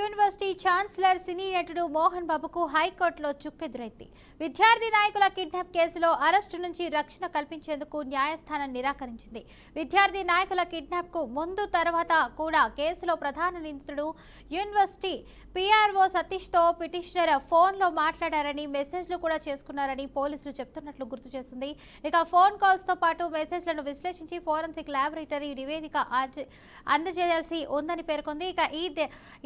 University chancellor సినీ నటుడు మోహన్ బాబుకు హైకోర్టులో చుక్కెదురైంది. విద్యార్థి నాయకుల కిడ్నాప్ కేసులో అరెస్టు నుంచి రక్షణ కల్పించేందుకు న్యాయస్థానం నిరాకరించింది. విద్యార్థి నాయకుల కిడ్నాప్ కు ముందు తర్వాత కూడా కేసులో ప్రధాన నిందితుడు యూనివర్సిటీ పీఆర్ఓ సతీష్ తో పిటిషనర్ ఫోన్లో మాట్లాడారని, మెసేజ్లు కూడా చేసుకున్నారని పోలీసులు చెప్తున్నట్లు గుర్తు చేసింది. ఇక ఫోన్ కాల్స్ తో పాటు మెసేజ్లను విశ్లేషించి ఫోరెన్సిక్ ల్యాబొరేటరీ నివేదిక అందజేయాల్సి ఉందని పేర్కొంది. ఇక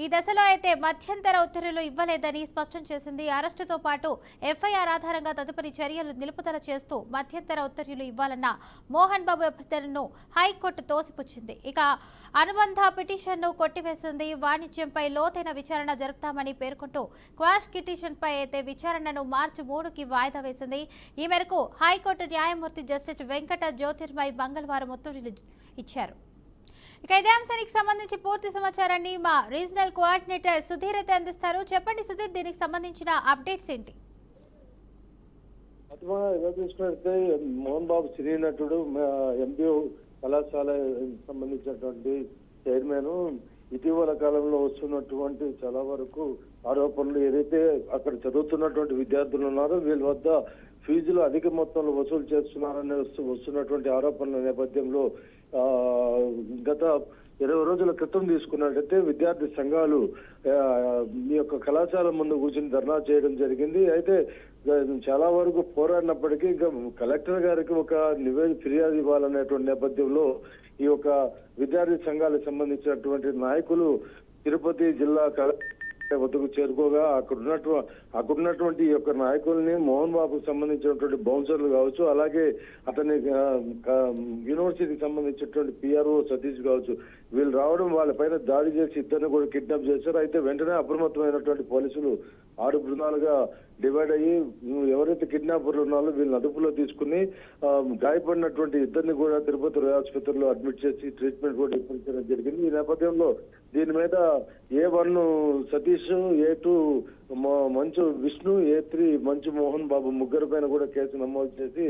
ఈ దశలో అయితే మధ్యంతర ఉత్తర్వులు ఇవ్వలేదని స్పష్టం చేసింది. అరెస్టుతో పాటు ఎఫ్ఐఆర్ ఆధారంగా తదుపరి చర్యలు నిలుపుదల చేస్తూ మధ్యంతర ఉత్తర్వులు ఇవ్వాలన్న మోహన్ బాబు అభ్యర్థనను హైకోర్టు తోసిపుచ్చింది. ఇక అనుబంధ పిటిషన్ను కొట్టివేసింది. వాణిజ్యంపై లోతైన విచారణ జరుపుతామని పేర్కొంటూ క్వాష్ పిటిషన్పై అయితే విచారణను మార్చి 3కి వాయిదా వేసింది. ఈ మేరకు హైకోర్టు న్యాయమూర్తి జస్టిస్ వెంకట జ్యోతిర్మయ్ మంగళవారం ఉత్తర్వులు ఇచ్చారు. ఇక ఇదే అంశానికి సంబంధించి పూర్తి సమాచారాన్ని మా రీజనల్ కోఆర్డినేటర్ సుధీర్ అయితే అందిస్తారు. చెప్పండి సుధీర్, దీనికి సంబంధించిన అప్డేట్స్ ఏంటి? చూసుకుంటే మోహన్ బాబు సినీ నటుడు, ఎంపీ కళాశాల సంబంధించినటువంటి చైర్మన్ ఇటీవల కాలంలో వస్తున్నటువంటి చాలా వరకు ఆరోపణలు, ఏదైతే అక్కడ చదువుతున్నటువంటి విద్యార్థులు ఉన్నారో వీళ్ళ వద్ద ఫీజులు అధిక మొత్తంలో వసూలు చేస్తున్నారని వస్తున్నటువంటి ఆరోపణల నేపథ్యంలో గత 20 రోజుల క్రితం తీసుకున్నట్టయితే విద్యార్థి సంఘాలు ఈ యొక్క కళాశాల ముందు కూర్చొని ధర్నా చేయడం జరిగింది. అయితే చాలా వరకు పోరాడినప్పటికీ ఇంకా కలెక్టర్ గారికి ఒక ఫిర్యాదు ఇవ్వాలనేటువంటి నేపథ్యంలో ఈ యొక్క విద్యార్థి సంఘాలకు సంబంధించినటువంటి నాయకులు తిరుపతి జిల్లా వద్దకు చేరుకోగా అక్కడ ఉన్నటువంటి ఈ యొక్క నాయకుల్ని మోహన్ బాబుకు సంబంధించినటువంటి బౌన్సర్లు కావచ్చు, అలాగే అతని యూనివర్సిటీకి సంబంధించినటువంటి పిఆర్ఓ సతీష్ కావచ్చు, వీళ్ళు రావడం వాళ్ళపైన దాడి చేసి ఇద్దరిని కూడా కిడ్నాప్ చేశారు. అయితే వెంటనే అప్రమత్తమైనటువంటి పోలీసులు 6 బృందాలుగా డివైడ్ అయ్యి ఎవరైతే కిడ్నాపర్లు ఉన్నారో వీళ్ళని అదుపులో తీసుకుని గాయపడినటువంటి ఇద్దరిని కూడా తిరుపతి ఆసుపత్రిలో అడ్మిట్ చేసి ట్రీట్మెంట్ కూడా ఇప్పించడం జరిగింది. ఈ నేపథ్యంలో దీని మీద A1 Satish, A2 Manchu Vishnu, A3 మంచు మోహన్ బాబు ముగ్గురు పైన కూడా కేసు నమోదు చేసి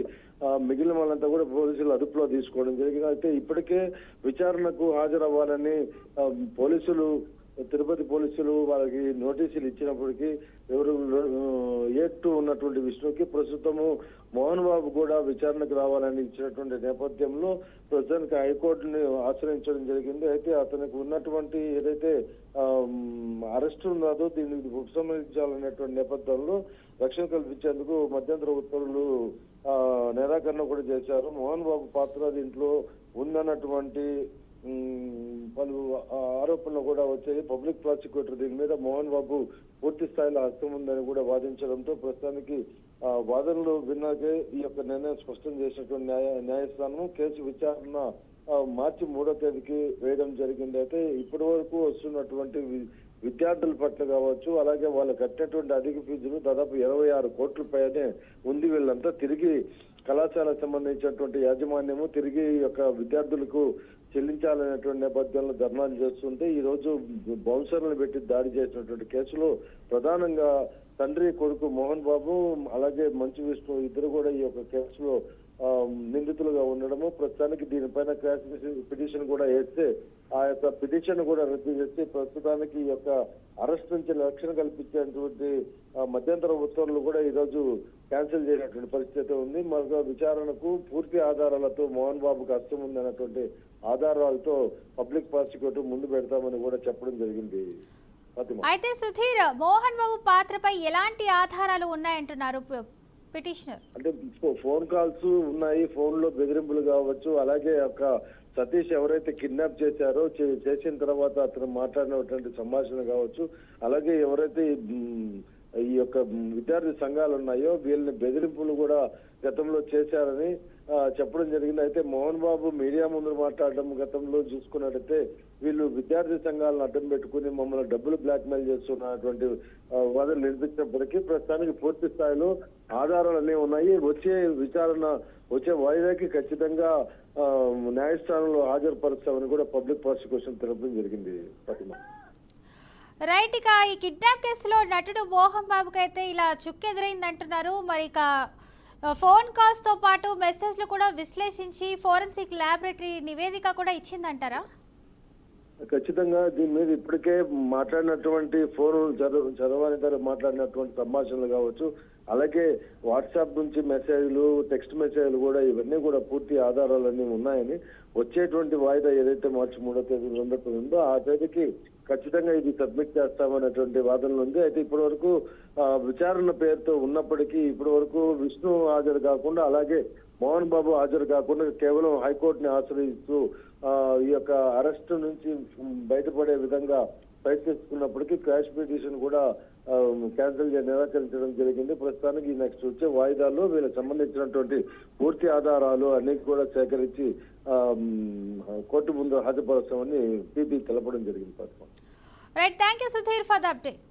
మిగిలిన వాళ్ళంతా కూడా పోలీసులు అదుపులో తీసుకోవడం జరిగింది. అయితే ఇప్పటికే విచారణకు హాజరవ్వాలని తిరుపతి పోలీసులు వాళ్ళకి నోటీసులు ఇచ్చినప్పటికీ A2 ఉన్నటువంటి విష్ణుకి ప్రస్తుతము మోహన్ బాబు కూడా విచారణకు రావాలని ఇచ్చినటువంటి నేపథ్యంలో ప్రస్తుతానికి హైకోర్టుని ఆశ్రయించడం జరిగింది. అయితే అతనికి ఉన్నటువంటి ఏదైతే అరెస్ట్ ఉన్నదో దీన్ని ఉపసంహరించాలనేటువంటి నేపథ్యంలో రక్షణ కల్పించేందుకు మధ్యంతర ఉత్తర్వులు నిరాకరణ కూడా చేశారు. మోహన్ బాబు పాత్ర దీంట్లో ఉందన్నటువంటి పలు ఆరోపణలు కూడా వచ్చాయి. పబ్లిక్ ప్రాసిక్యూటర్ దీని మీద మోహన్ బాబు పూర్తి స్థాయిలో హస్తం ఉందని కూడా వాదించడంతో ప్రస్తుతానికి వాదనలు విన్నాకే ఈ యొక్క నిర్ణయం స్పష్టం చేసినటువంటి న్యాయస్థానం కేసు విచారణ మార్చి 3వ తేదీకి వేయడం జరిగింది. అయితే ఇప్పటి వరకు వస్తున్నటువంటి విద్యార్థుల పట్ల కావచ్చు, అలాగే వాళ్ళు కట్టినటువంటి అధిక ఫీజులు దాదాపు 26 కోట్ల పైనే ఉంది. వీళ్ళంతా తిరిగి కళాశాలకు సంబంధించినటువంటి యాజమాన్యము తిరిగి యొక్క విద్యార్థులకు చెల్లించాలనేటువంటి నేపథ్యంలో ధర్నాలు చేస్తుంటే ఈ రోజు బౌన్సర్లను పెట్టి దాడి చేసినటువంటి కేసులో ప్రధానంగా తండ్రి కొడుకు మోహన్ బాబు అలాగే మంచు విష్ణు ఇద్దరు కూడా ఈ యొక్క కేసులో నిందితులుగా ఉండడము, ప్రస్తుతానికి దీనిపైన క్రాష్ పిటిషన్ కూడా వేస్తే ఆ యొక్క పిటిషన్ కూడా రద్దు చేసి ప్రస్తుతానికి ఈ యొక్క అరెస్ట్ నుంచి రక్షణ కల్పించేటువంటి మధ్యంతర ఉత్తర్వులు కూడా ఈ రోజు క్యాన్సిల్ చేసినటువంటి పరిస్థితి ఉంది. మరొక విచారణకు పూర్తి ఆధారాలతో మోహన్ బాబుకు హస్తం ఉందన్నటువంటి ఆధారాలతో పబ్లిక్ ప్రాసిక్యూటర్ ముందు పెడతామని కూడా చెప్పడం జరిగింది. అయితే సుధీర్, మోహన్ బాబు పాత్రపై ఎలాంటి ఆధారాలు ఉన్నాయంటున్నారు పిటిషనర్? అంటే ఫోన్ కాల్స్ ఉన్నాయి, ఫోన్ లో బెదిరింపులు కావచ్చు, అలాగే ఒక సతీష్ ఎవరైతే కిడ్నాప్ చేశారో చేసిన తర్వాత అతను మాట్లాడినటువంటి సంభాషణ కావచ్చు, అలాగే ఎవరైతే ఈ యొక్క విద్యార్థి సంఘాలు ఉన్నాయో వీళ్ళని బెదిరింపులు కూడా గతంలో చేశారని చెప్పడం జరిగింది. అయితే మోహన్ బాబు మీడియా ముందు మాట్లాడడం గతంలో చూసుకున్నట్టయితే వీళ్ళు విద్యార్థి సంఘాలను అడ్డం పెట్టుకుని మమ్మల్ని డబ్బులు బ్లాక్మెయిల్ చేస్తున్నటువంటి వాదన నిలిపించినప్పటికీ ప్రస్తుతానికి పూర్తి స్థాయిలో ఆధారాలు అనేవి ఉన్నాయి. వచ్చే వాయిదాకి ఖచ్చితంగా న్యాయస్థానంలో హాజరుపరుస్తామని కూడా పబ్లిక్ ప్రాసిక్యూషన్ తెలపడం జరిగింది. రైట్, ఇక ఈ కిడ్నాప్ కేసులో నటుడు మోహన్ బాబుకి అయితే ఇలా చుక్కెదురైంది అంటున్నారు. మరి ఇక ఫోన్ కాల్స్ తో పాటు మెసేజ్లు కూడా విశ్లేషించి ఫోరెన్సిక్ ల్యాబొరేటరీ నివేదిక కూడా ఇచ్చిందంటారా? ఖచ్చితంగా దీని మీద ఇప్పటికే మాట్లాడినటువంటి ఫోన్ చదవని తర మాట్లాడినటువంటి సంభాషణలు కావచ్చు, అలాగే వాట్సాప్ నుంచి మెసేజ్లు, టెక్స్ట్ మెసేజ్లు కూడా ఇవన్నీ కూడా పూర్తి ఆధారాలన్నీ ఉన్నాయని, వచ్చేటువంటి వాయిదా ఏదైతే మార్చి 3వ తేదీ ఉందో ఆ తేదీకి ఖచ్చితంగా ఇది సబ్మిట్ చేస్తామనేటువంటి వాదనలు ఉంది. అయితే ఇప్పటి వరకు విచారణ పేరుతో ఉన్నప్పటికీ ఇప్పటి వరకు విష్ణు హాజరు కాకుండా, అలాగే మోహన్ బాబు హాజరు కాకుండా కేవలం హైకోర్టుని ఆశ్రయిస్తూ ఈ యొక్క అరెస్టు నుంచి బయటపడే విధంగా ప్రయత్నిస్తున్నప్పటికీ క్వాష్ పిటిషన్ కూడా క్యాన్సిల్ నిరాకరించడం జరిగింది. ప్రస్తుతానికి నెక్స్ట్ వచ్చే వాయిదాల్లో వీళ్ళకి సంబంధించినటువంటి పూర్తి ఆధారాలు అన్ని కూడా సేకరించి కోర్టు ముందు హాజరుపరుస్తామని పీపీ తెలపడం జరిగింది. Right, thank you Sudheer for the update.